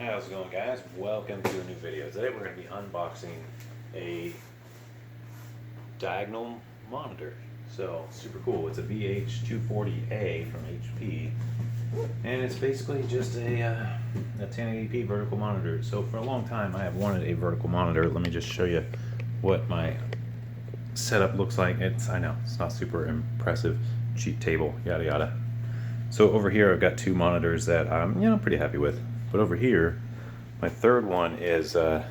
How's it going, guys? Welcome to a new video. Today we're going to be unboxing a diagonal monitor. So, super cool. It's a VH204a from HP. And it's basically just a 1080p vertical monitor. So for a long time I have wanted a vertical monitor. Let me just show you what my setup looks like. I know, it's not super impressive. Cheap table, yada yada. So over here I've got two monitors that I'm pretty happy with. But over here, my third one is a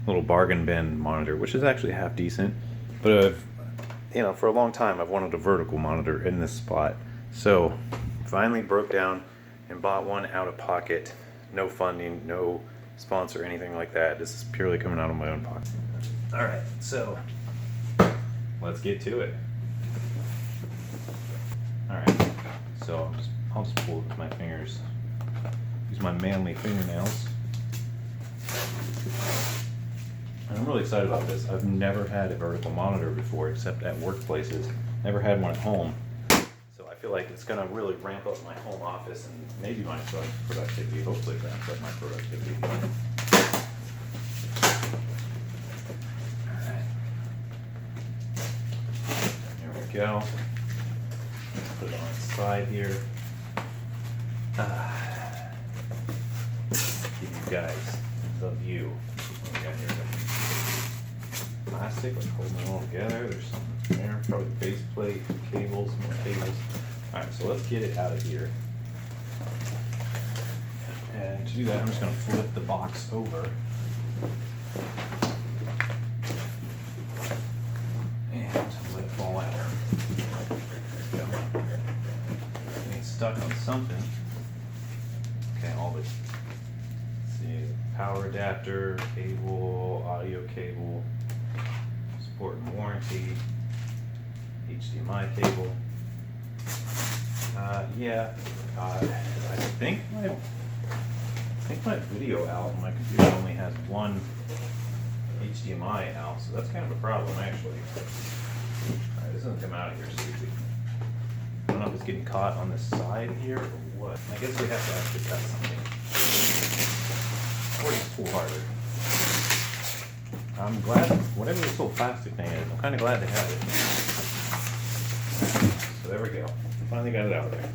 little bargain bin monitor, which is actually half decent. But for a long time I've wanted a vertical monitor in this spot. So finally broke down and bought one out of pocket. No funding, no sponsor, anything like that. This is purely coming out of my own pocket. All right, so let's get to it. All right, so I'll just pull it with my fingers. Use my manly fingernails. And I'm really excited about this. I've never had a vertical monitor before, except at workplaces. Never had one at home. So I feel like it's gonna really ramp up my home office and maybe my productivity. Hopefully it ramps up my productivity. Alright. There we go. Put it on its side here. Give you guys the view. What we got here? Plastic, like holding it all together. There's something there, probably base plate, cables, more cables. Alright, so let's get it out of here. And to do that, I'm just going to flip the box over. And let it fall out. There we go. Getting stuck on something. Okay, all this. See, power adapter, cable, audio cable, support and warranty, HDMI cable. I think my video out on my computer only has one HDMI out, so that's kind of a problem actually. Alright, this doesn't come out of here so easy. I don't know if it's getting caught on this side here or what. I guess we have to actually cut something. Or just pull harder. I'm glad, whatever this little plastic thing is, I'm kind of glad they have it. So there we go. Finally got it out of there.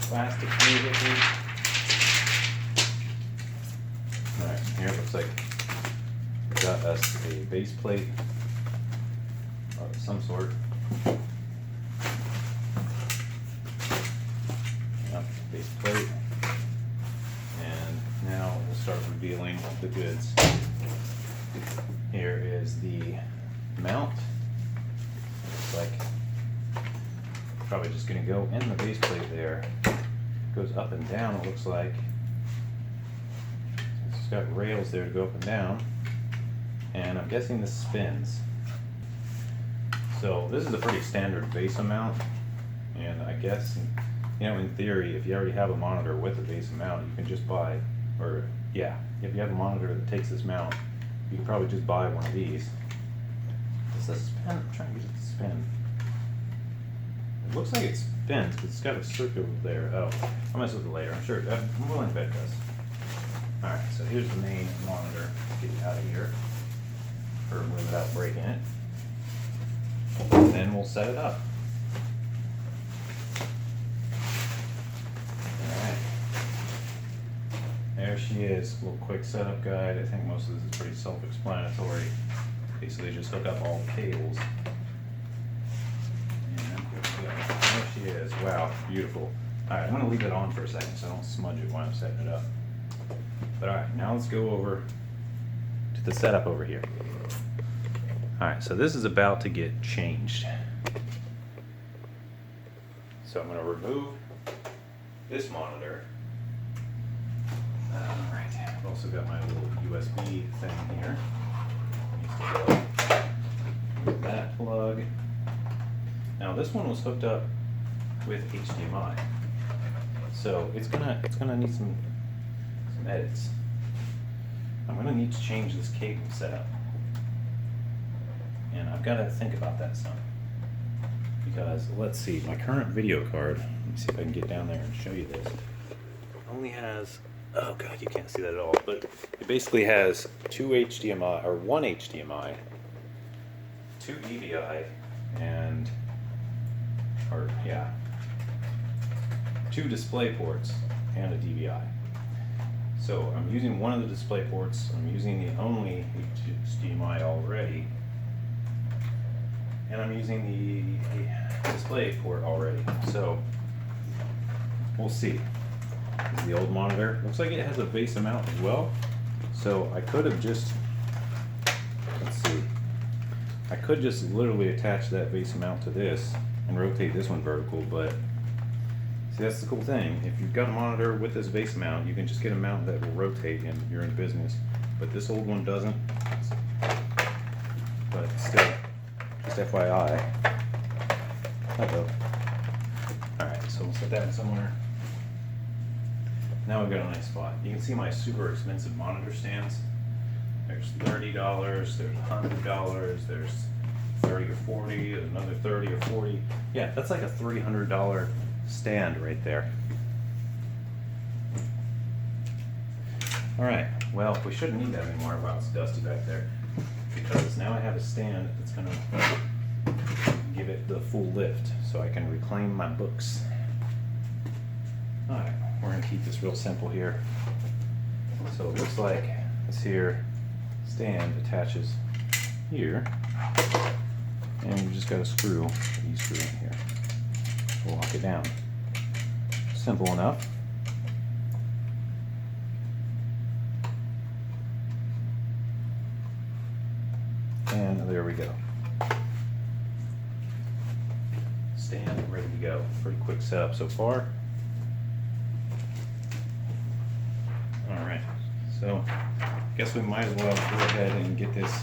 Plastic here. Alright, here it looks like we got us a base plate of some sort. Base plate. And now we'll start revealing the goods. Here is the mount. Looks like probably just going to go in the base plate there. Goes up and down, it looks like. It's got rails there to go up and down. And I'm guessing this spins. So this is a pretty standard VESA mount. And I guess, in theory, if you already have a monitor with a VESA mount, you can just buy, if you have a monitor that takes this mount, you can probably just buy one of these. Does this spin? I'm trying to get it to spin. It looks like it spins, but it's got a circle there. Oh, I'll mess with it later. I'm sure. I'm willing to bet it does. Alright, so here's the main monitor. Let's get it out of here. Preferably without breaking it. And then we'll set it up. Alright. There she is. A little quick setup guide. I think most of this is pretty self-explanatory. Basically just hook up all the cables. There she is. Wow, beautiful. Alright, I'm going to leave it on for a second so I don't smudge it while I'm setting it up. But alright, now let's go over to the setup over here. Alright, so this is about to get changed. So I'm going to remove this monitor. Alright, I've also got my little USB thing here. Needs to go. Move that plug. Now this one was hooked up with HDMI, so it's gonna need some edits. I'm gonna need to change this cable setup. And I've got to think about that some. Because, let's see, my current video card, let me see if I can get down there and show you this, only has, oh god, you can't see that at all, but it basically has two HDMI, or one HDMI, two DVI, and, or yeah, two display ports and a DVI. So I'm using one of the display ports, I'm using the only HDMI already, and I'm using the display port already. So we'll see. This is the old monitor. Looks like it has a VESA mount as well. So I could have just, let's see, I could just literally attach that VESA mount to this and rotate this one vertical, but see, that's the cool thing. If you've got a monitor with this VESA mount, you can just get a mount that will rotate and you're in business. But this old one doesn't. But still, just FYI. Uh-oh. Alright, so we'll set that in somewhere. Now we've got a nice spot. You can see my super expensive monitor stands. There's $30, there's $100, there's 30 or 40, there's another 30 or 40. Yeah, that's like a $300 stand right there. Alright, well, we shouldn't need that anymore while it's dusty back there, because now I have a stand that's going to give it the full lift so I can reclaim my books. Alright, we're going to keep this real simple here. So it looks like this here stand attaches here, and you just got to screw the E-screw in here. Lock it down. Simple enough. And there we go. Stand ready to go. Pretty quick setup so far. Alright, so guess we might as well go ahead and get this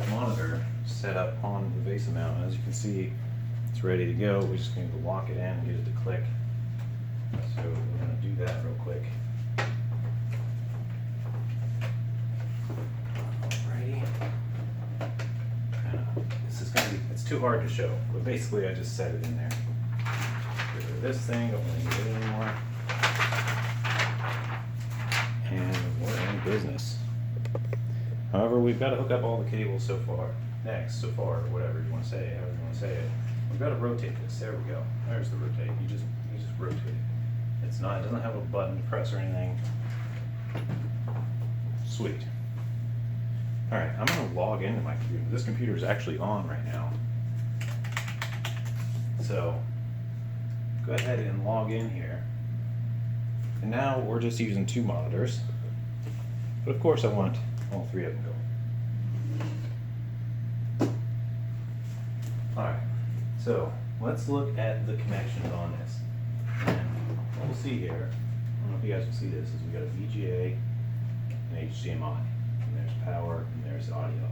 monitor set up on the VESA mount. As you can see, it's ready to go. We just need to lock it in and get it to click. So we're going to do that real quick. Alrighty. This is going to be, it's too hard to show, but basically I just set it in there. Get rid of this thing, don't want to need it anymore. And we're in business. However, we've got to hook up all the cables so far, whatever you want to say, however you want to say it. We've got to rotate this. There we go. There's the rotate. You just rotate it. It doesn't have a button to press or anything. Sweet. Alright, I'm going to log into my computer. This computer is actually on right now. So, go ahead and log in here. And now we're just using two monitors. But of course I want all three of them going. Alright, so let's look at the connections on this. And what we'll see here, I don't know if you guys will see this, is we got a VGA and HDMI. And there's power and there's audio.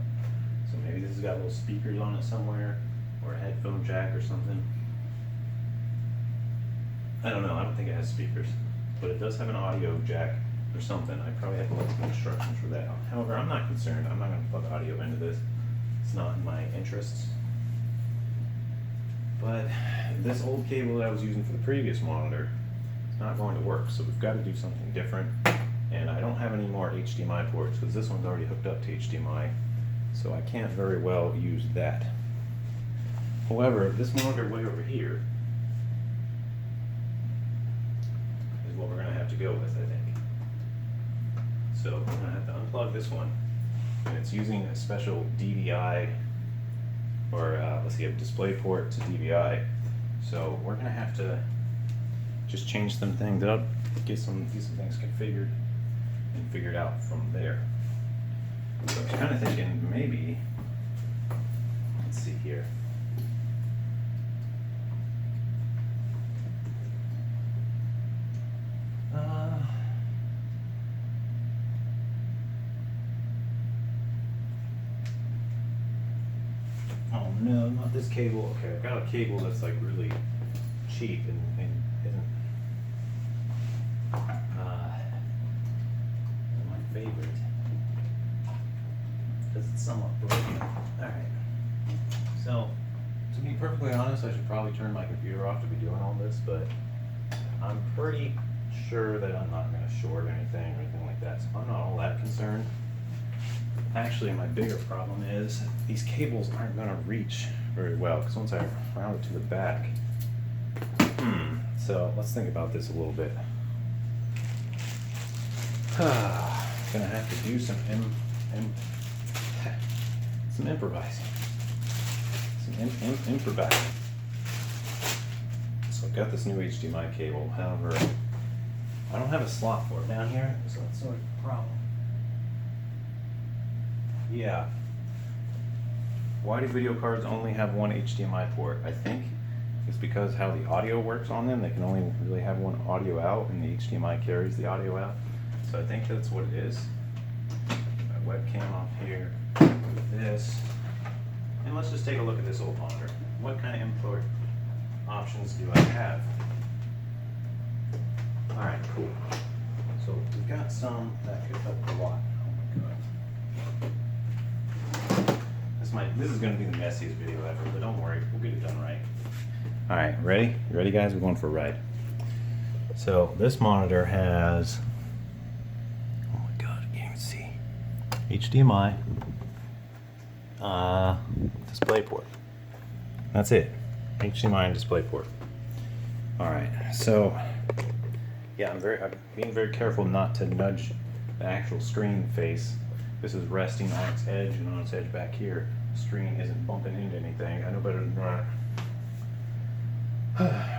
So maybe this has got little speakers on it somewhere, or a headphone jack or something. I don't know, I don't think it has speakers. But it does have an audio jack or something. I probably have to look some instructions for that. However, I'm not concerned. I'm not going to plug audio into this. It's not in my interests. But this old cable that I was using for the previous monitor is not going to work. So we've got to do something different. And I don't have any more HDMI ports because this one's already hooked up to HDMI. So I can't very well use that. However, this monitor way over here is what we're going to have to go with, I think. So I'm going to have to unplug this one. And it's using a special DVI, or let's see, a display port to DVI. So we're going to have to just change some things up, get some things configured and figured out from there. So I was kind of thinking maybe, let's see here. Oh no, not this cable. Okay, I've got a cable that's like really cheap and isn't my favorite. because it's somewhat broken. Alright. So, to be perfectly honest, I should probably turn my computer off to be doing all this, but I'm pretty sure that I'm not going to short anything or anything like that, so I'm not all that concerned. Actually, my bigger problem is these cables aren't going to reach very well, because once I round it to the back. So, let's think about this a little bit. Gonna have to do some improvising. Some improvising. So I've got this new HDMI cable, however, I don't have a slot for it down here, so that's sort of a problem. Yeah. Why do video cards only have one HDMI port? I think it's because how the audio works on them. They can only really have one audio out, and the HDMI carries the audio out. So I think that's what it is. My webcam off here, this, and let's just take a look at this old monitor. What kind of input options do I have? All right, cool. So we've got some that could help a lot. Oh my god. This is going to be the messiest video ever, but don't worry, we'll get it done right. All right, ready? You ready, guys? We're going for a ride. So this monitor has, oh my god, you can't even see, HDMI, display port. That's it. HDMI and display port. All right, so yeah, I'm being very careful not to nudge the actual screen face. This is resting on its edge, and on its edge back here, the screen isn't bumping into anything. I know better than that.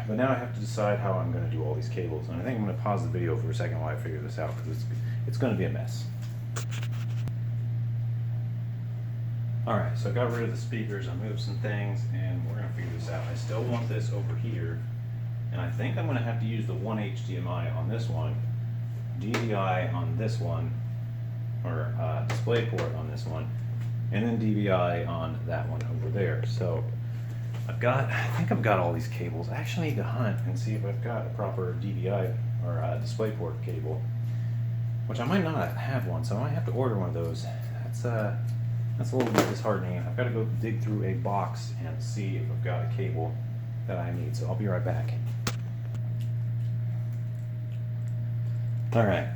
But now I have to decide how I'm going to do all these cables, and I think I'm going to pause the video for a second while I figure this out, because it's going to be a mess. Alright, so I got rid of the speakers, I moved some things, and we're going to figure this out. I still want this over here, and I think I'm going to have to use the one HDMI on this one, DVI on this one, or display port on this one, and then DVI on that one over there. So I think I've got all these cables. I actually need to hunt and see if I've got a proper DVI or display port cable, which I might not have one, so I might have to order one of those. That's a little bit disheartening. I've got to go dig through a box and see if I've got a cable that I need, so I'll be right back. Alright,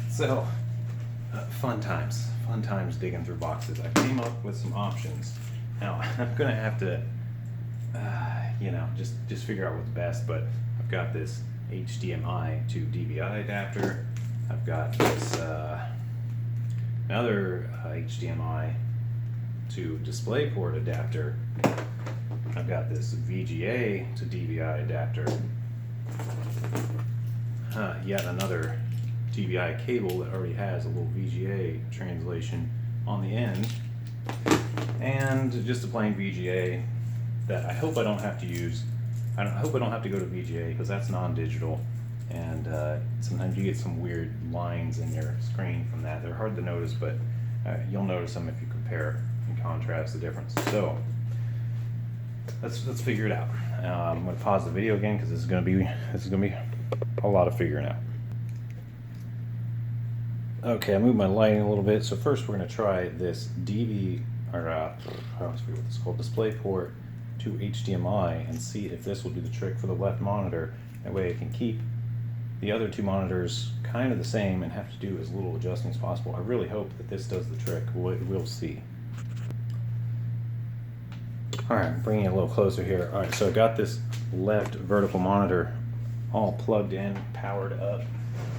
so fun times digging through boxes. I came up with some options. Now, I'm going to have to just figure out what's best, but I've got this HDMI to DVI adapter. I've got this another HDMI to DisplayPort adapter. I've got this VGA to DVI adapter. Yet another DVI cable that already has a little VGA translation on the end, and just a plain VGA that I hope I don't have to use. I hope I don't have to go to VGA, because that's non-digital, and sometimes you get some weird lines in your screen from that. They're hard to notice, but you'll notice them if you compare and contrast the difference. So let's figure it out. I'm going to pause the video again, because this is going to be a lot of figuring out. Okay, I moved my lighting a little bit. So first we're going to try this I always forget what this is called, DisplayPort to HDMI, and see if this will do the trick for the left monitor. That way I can keep the other two monitors kind of the same and have to do as little adjusting as possible. I really hope that this does the trick. We'll see. Alright, bringing it a little closer here. Alright, so I got this left vertical monitor all plugged in, powered up,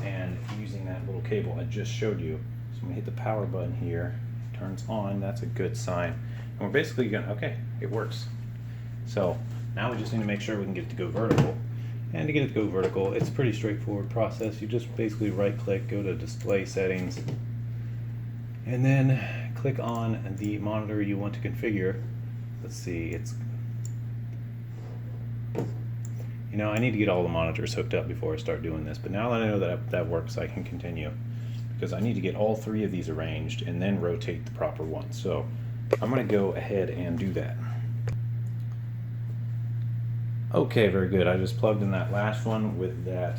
and using that little cable I just showed you. So I'm going to hit the power button here. Turns on. That's a good sign. And we're basically going to, okay, it works. So now we just need to make sure we can get it to go vertical. And to get it to go vertical, it's a pretty straightforward process. You just basically right click, go to display settings, and then click on the monitor you want to configure. Let's see, I need to get all the monitors hooked up before I start doing this, but now that I know that works, I can continue, because I need to get all three of these arranged and then rotate the proper one. So I'm going to go ahead and do that. Okay, very good. I just plugged in that last one with that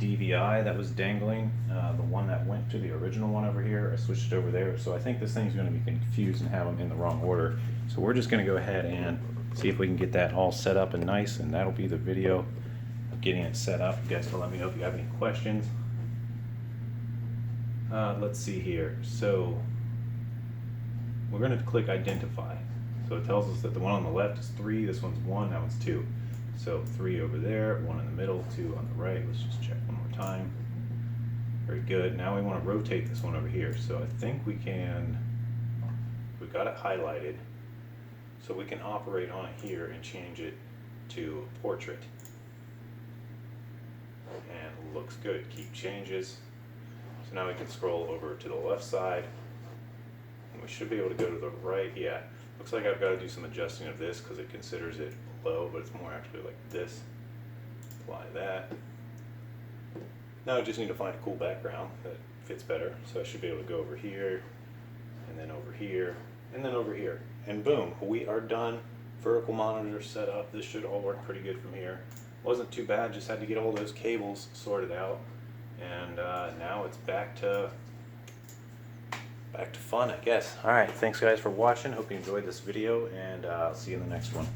DVI that was dangling, the one that went to the original one over here. I switched it over there, so I think this thing's going to be confused and have them in the wrong order. So we're just going to go ahead and see if we can get that all set up and nice, and that'll be the video of getting it set up. You guys can let me know if you have any questions. Let's see here. So we're going to click identify. So it tells us that the one on the left is 3, this one's 1, that one's 2. So 3 over there, 1 in the middle, 2 on the right. Let's just check one more time. Very good. Now we want to rotate this one over here. So I think we can, we've got it highlighted. So we can operate on it here and change it to portrait. And looks good. Keep changes. So now we can scroll over to the left side. And we should be able to go to the right. Yeah. Looks like I've got to do some adjusting of this because it considers it below, but it's more actually like this. Apply that. Now I just need to find a cool background that fits better. So I should be able to go over here, and then over here, and then over here. And boom, we are done. Vertical monitor set up. This should all work pretty good from here. Wasn't too bad, just had to get all those cables sorted out. And now it's back to fun, I guess. Alright, thanks guys for watching. Hope you enjoyed this video, and I'll see you in the next one.